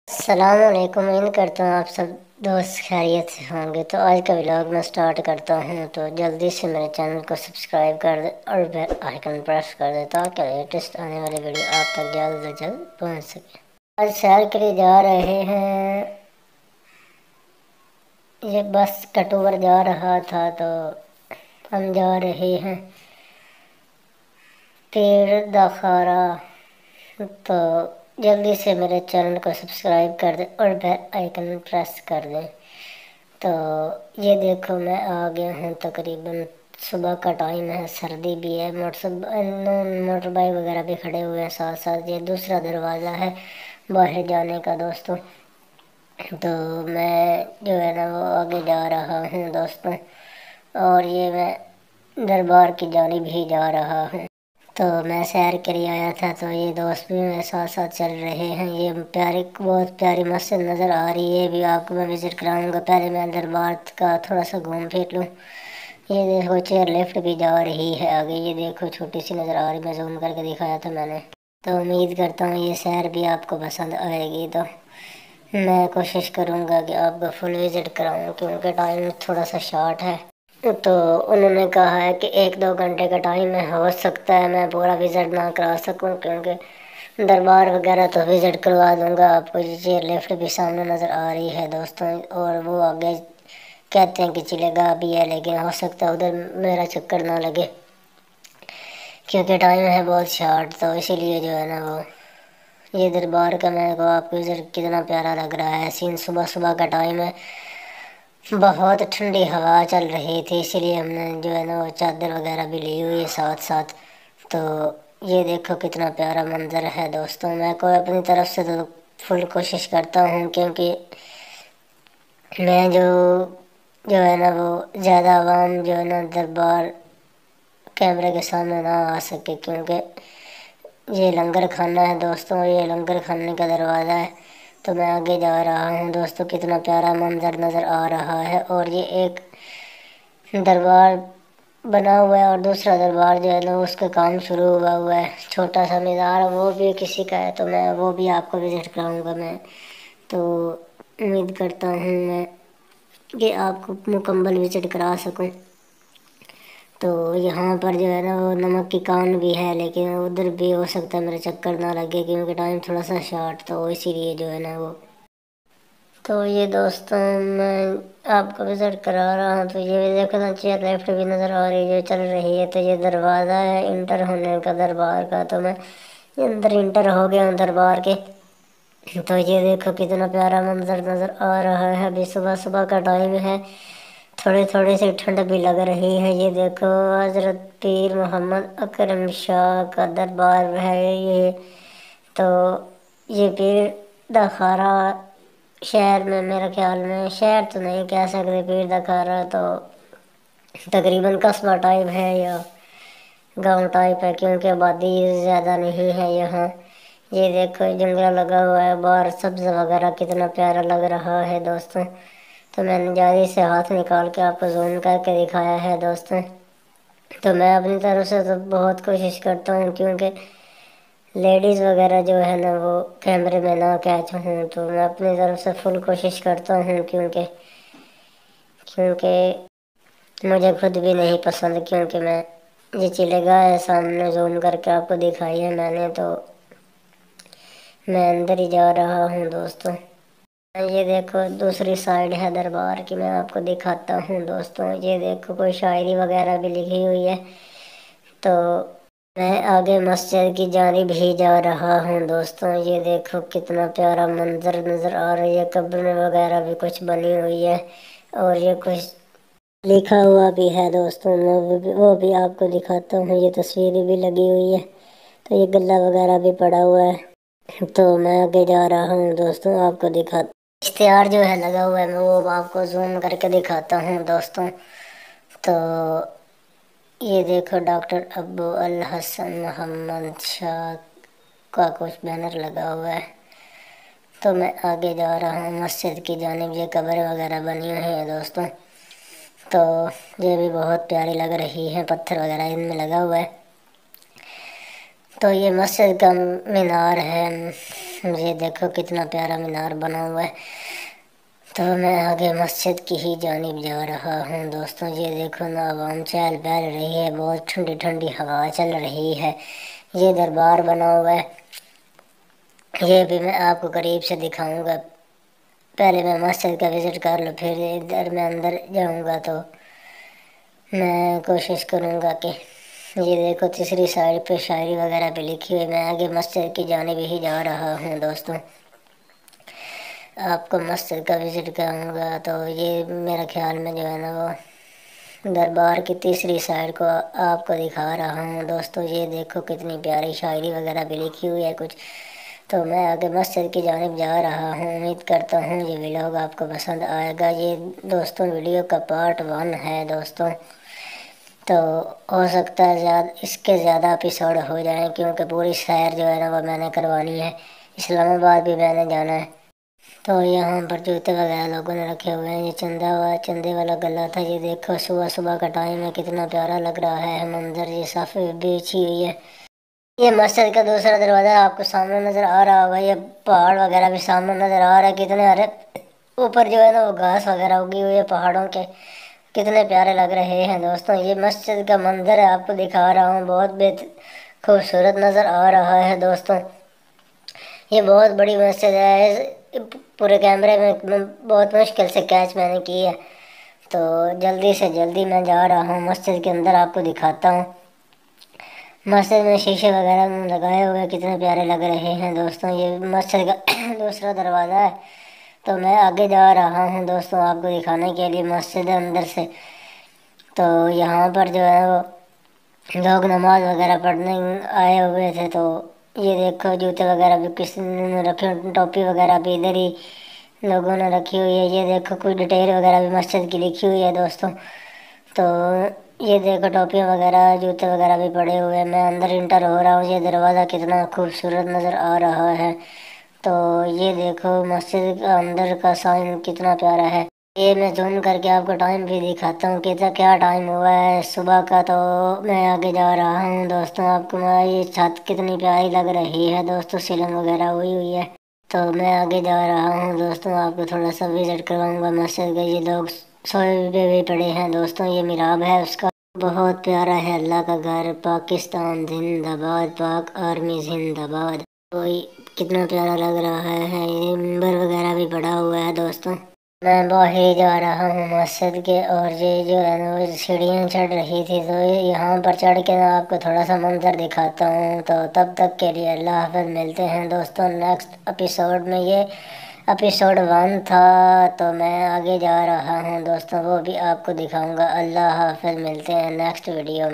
السلام علیکم، امید کرتا ہوں آپ سب دوست خیریت سے ہوں گے۔ تو آج کا ولاگ میں سٹارٹ کرتا ہوں، تو جلدی سے میرے چینل کو سبسکرائب کر دیں اور بیل آئیکن پریس کر دیں تاکہ لیٹسٹ آنے والی ویڈیو آپ تک جلد سے جلد پہنچ سکے۔ آج سیر کے لیے جا رہے ہیں، یہ بس کٹور جا رہا تھا تو ہم جا رہے ہیں پیر داخارا۔ تو جلدی سے میرے چینل کو سبسکرائب کر دیں اور بیل آئیکن پریس کر دیں۔ تو یہ دیکھو میں آ گیا ہوں، تقریباً صبح کا ٹائم ہے، سردی بھی ہے، موٹر بائک وغیرہ بھی کھڑے ہوئے ہیں ساتھ ساتھ۔ یہ دوسرا دروازہ ہے باہر جانے کا دوستوں۔ تو میں جو ہے نا وہ آگے جا رہا ہوں دوستوں، اور یہ میں دربار کی جانب ہی جا رہا ہوں۔ تو میں سیر کے لیے آیا تھا، تو یہ دوست بھی میرے ساتھ ساتھ چل رہے ہیں۔ یہ بہت پیاری مسجد نظر آ رہی ہے، بھی آپ کو میں وزٹ کراؤں گا۔ پہلے میں دربار کا تھوڑا سا گھوم پھر لوں۔ یہ دیکھو چیئر لفٹ بھی جا رہی ہے آگے، یہ دیکھو چھوٹی سی نظر آ رہی، میں زوم کر کے دکھایا تھا میں نے۔ تو امید کرتا ہوں یہ سیر بھی آپ کو پسند آئے گی، تو میں کوشش کروں گا کہ آپ کو فل وزٹ کراؤں کیونکہ ٹائم تھوڑا سا شارٹ ہے۔ تو انہوں نے کہا ہے کہ 1-2 گھنٹے کا ٹائم میں ہو سکتا ہے میں پورا وزٹ نہ کرا سکوں، کیونکہ دربار وغیرہ تو وزٹ کروا دوں گا آپ کو۔ یہ چیئر لفٹ بھی سامنے نظر آ رہی ہے دوستوں، اور وہ آگے کہتے ہیں کہ چلے گا بھی ہے، لیکن ہو سکتا ہے ادھر میرا چکر نہ لگے کیونکہ ٹائم ہے بہت شارٹ۔ تو اسی لیے جو ہے نا وہ یہ دربار کا میں کو آپ کو کتنا پیارا لگ رہا ہے سین۔ صبح صبح کا ٹائم ہے، بہت ٹھنڈی ہوا چل رہی تھی، اسی لیے ہم نے جو ہے نا وہ چادر وغیرہ بھی لی ہوئی ہے ساتھ ساتھ۔ تو یہ دیکھو کتنا پیارا منظر ہے دوستوں۔ میں کو اپنی طرف سے تو فل کوشش کرتا ہوں، کیونکہ میں جو ہے نا وہ زیادہ عوام جو ہے نا دربار کیمرے کے سامنے نہ آ سکے، کیونکہ یہ لنگر کھانا ہے دوستوں، یہ لنگر کھانے کا دروازہ ہے۔ تو میں آگے جا رہا ہوں دوستوں، کتنا پیارا منظر نظر آ رہا ہے۔ اور یہ ایک دربار بنا ہوا ہے اور دوسرا دربار جو ہے نا اس کا کام شروع ہوا ہے، چھوٹا سا مزار، وہ بھی کسی کا ہے، تو میں وہ بھی آپ کو وزٹ کراؤں گا میں۔ تو امید کرتا ہوں میں کہ آپ کو مکمل وزٹ کرا سکوں۔ تو یہاں پر جو ہے نا وہ نمک کی کان بھی ہے، لیکن ادھر بھی ہو سکتا ہے میرا چکر نہ لگے کیونکہ ٹائم تھوڑا سا شارٹ، تو اسی لیے جو ہے نا وہ۔ تو یہ دوستوں میں آپ کو وزٹ کرا رہا ہوں، تو یہ دیکھنا چیئر لیفٹ بھی نظر آ رہی ہے چل رہی ہے۔ تو یہ دروازہ ہے انٹر ہونے کا دربار کا، تو میں اندر انٹر ہو گیا ہوں دربار کے۔ تو یہ دیکھو کتنا پیارا منظر نظر آ رہا ہے، ابھی صبح صبح کا ٹائم ہے، تھوڑی تھوڑی سی ٹھنڈ بھی لگ رہی ہے۔ یہ دیکھو حضرت پیر محمد اکرم شاہ کا دربار ہے یہ۔ تو یہ پیر داخارا شہر میں، میرے خیال میں شہر تو نہیں کہہ سکتے، پیر داخارا تو تقریباً قصبہ ٹائپ ہے یا گاؤں ٹائپ ہے، کیونکہ آبادی زیادہ نہیں ہے یہاں۔ یہ دیکھو جنگلہ لگا ہوا ہے باہر، سبز وغیرہ کتنا پیارا لگ رہا ہے دوستوں۔ تو میں نے جلدی سے ہاتھ نکال کے آپ کو زوم کر کے دکھایا ہے دوستوں۔ تو میں اپنی طرف سے تو بہت کوشش کرتا ہوں، کیونکہ لیڈیز وغیرہ جو ہے نا وہ کیمرے میں نہ کیچ ہوں، تو میں اپنی طرف سے فل کوشش کرتا ہوں، کیونکہ مجھے خود بھی نہیں پسند، کیونکہ میں یہ چلے گا ہے سامنے زوم کر کے آپ کو دکھائی ہے میں نے، تو میں اندر ہی جا رہا ہوں دوستوں۔ یہ دیکھو دوسری سائڈ ہے دربار کی، میں آپ کو دکھاتا ہوں دوستوں۔ یہ دیکھو کوئی شاعری وغیرہ بھی لکھی ہوئی ہے۔ تو میں آگے مسجد کی جانب ہی جا رہا ہوں دوستوں۔ یہ دیکھو کتنا پیارا منظر نظر آ رہی ہے، قبر وغیرہ بھی کچھ بنی ہوئی ہے، اور یہ کچھ لکھا ہوا بھی ہے دوستوں، میں وہ بھی آپ کو دکھاتا ہوں۔ یہ تصویریں بھی لگی ہوئی ہے، تو یہ گلا وغیرہ بھی پڑا ہوا ہے۔ تو میں آگے جا رہا ہوں دوستوں، آپ کو دکھاتا ہوں، اشتہار جو ہے لگا ہوا ہے، میں وہ آپ کو زوم کر کے دکھاتا ہوں دوستوں۔ تو یہ دیکھو ڈاکٹر ابو الحسن محمد شاہ کا کچھ بینر لگا ہوا ہے۔ تو میں آگے جا رہا ہوں مسجد کی جانب، یہ قبر وغیرہ بنی ہوئی ہے دوستوں۔ تو یہ بھی بہت پیاری لگ رہی ہے، پتھر وغیرہ ان میں لگا ہوا ہے۔ تو یہ مسجد کا مینار ہے، یہ دیکھو کتنا پیارا مینار بنا ہوا ہے۔ تو میں آگے مسجد کی ہی جانب جا رہا ہوں دوستوں۔ یہ دیکھو نا عوام چہل پہل رہی ہے، بہت ٹھنڈی ٹھنڈی ہوا چل رہی ہے۔ یہ دربار بنا ہوا ہے، یہ بھی میں آپ کو قریب سے دکھاؤں گا۔ پہلے میں مسجد کا وزٹ کر لوں، پھر ادھر میں اندر جاؤں گا تو میں کوشش کروں گا کہ یہ دیکھو تیسری سائڈ پہ شاعری وغیرہ پہ لکھی ہوئی۔ میں آگے مسجد کی جانب ہی جا رہا ہوں دوستوں، آپ کو مسجد کا وزٹ کراؤں گا۔ تو یہ میرا خیال میں جو ہے نا وہ دربار کی تیسری سائڈ کو آپ کو دکھا رہا ہوں دوستوں۔ یہ دیکھو کتنی پیاری شاعری وغیرہ بھی لکھی ہوئی ہے کچھ۔ تو میں آگے مسجد کی جانب جا رہا ہوں، امید کرتا ہوں یہ ولاگ آپ کو پسند آئے گا۔ یہ دوستوں ویڈیو کا پارٹ 1 ہے دوستوں، تو ہو سکتا ہے اس کے زیادہ ایپیسوڈ ہو جائیں، کیونکہ پوری سیر جو ہے نا وہ میں نے کروانی ہے۔ اسلام آباد بھی میں نے جانا ہے۔ تو یہاں پر جوتے وغیرہ لوگوں نے رکھے ہوئے ہیں۔ یہ چندے والا گلا تھا۔ یہ دیکھو صبح صبح کا ٹائم ہے، کتنا پیارا لگ رہا ہے منظر۔ یہ صافی بچھی ہوئی ہے۔ یہ مسجد کا دوسرا دروازہ آپ کو سامنے نظر آ رہا ہوگا۔ یہ پہاڑ وغیرہ بھی سامنے نظر آ رہا ہے، کتنے ہرے اوپر جو ہے نا وہ گھاس وغیرہ اگی ہوئی ہے پہاڑوں کے، کتنے پیارے لگ رہے ہیں دوستوں۔ یہ مسجد کا منظر ہے، آپ کو دکھا رہا ہوں، بہت خوبصورت نظر آ رہا ہے دوستوں۔ یہ بہت بڑی مسجد ہے، پورے کیمرے میں بہت مشکل سے کیچ میں نے کی ہے۔ تو جلدی سے جلدی میں جا رہا ہوں مسجد کے اندر، آپ کو دکھاتا ہوں۔ مسجد میں شیشے وغیرہ لگائے ہوئے کتنے پیارے لگ رہے ہیں دوستوں۔ یہ مسجد کا دوسرا دروازہ ہے، تو میں آگے جا رہا ہوں دوستوں آپ کو دکھانے کے لیے مسجد اندر سے۔ تو یہاں پر جو ہے وہ لوگ نماز وغیرہ پڑھنے آئے ہوئے تھے۔ تو یہ دیکھو جوتے وغیرہ بھی کسی نے رکھے، ٹوپی وغیرہ بھی ادھر ہی لوگوں نے رکھی ہوئی ہے۔ یہ دیکھو کوئی ڈیٹیل وغیرہ بھی مسجد کی لکھی ہوئی ہے دوستوں۔ تو یہ دیکھو ٹوپیاں وغیرہ جوتے وغیرہ بھی پڑے ہوئے ہیں۔ میں اندر انٹر ہو رہا ہوں، یہ دروازہ کتنا خوبصورت نظر آ رہا ہے۔ تو یہ دیکھو مسجد کا اندر کا سائن کتنا پیارا ہے۔ یہ میں زوم کر کے آپ کو ٹائم بھی دکھاتا ہوں، کیا ٹائم ہوا ہے صبح کا۔ تو میں آگے جا رہا ہوں دوستوں، آپ کو یہ چھت کتنی پیاری لگ رہی ہے دوستوں، سیلنگ وغیرہ ہوئی ہے۔ تو میں آگے جا رہا ہوں دوستوں، آپ کو تھوڑا سا وزٹ کرواؤں گا مسجد کا۔ یہ لوگ سوئے بھی پڑے ہیں دوستوں، یہ محراب ہے اس کا، بہت پیارا ہے۔ اللہ کا گھر پاکستان زندہ باد، پاک آرمی زندہ باد۔ کوئی کتنا پیارا لگ رہا ہے۔ یہ ممبر وغیرہ بھی پڑا ہوا ہے دوستوں۔ میں باہر جا رہا ہوں مسجد کے، اور یہ جو ہے نا وہ سیڑھیاں چڑھ رہی تھی، تو یہاں پر چڑھ کے میں آپ کو تھوڑا سا منظر دکھاتا ہوں۔ تو تب تک کے لیے اللہ حافظ، ملتے ہیں دوستوں نیکسٹ ایپیسوڈ میں۔ یہ ایپیسوڈ 1 تھا، تو میں آگے جا رہا ہوں دوستوں، وہ بھی آپ کو دکھاؤں گا۔ اللہ حافظ، ملتے ہیں نیکسٹ ویڈیو میں۔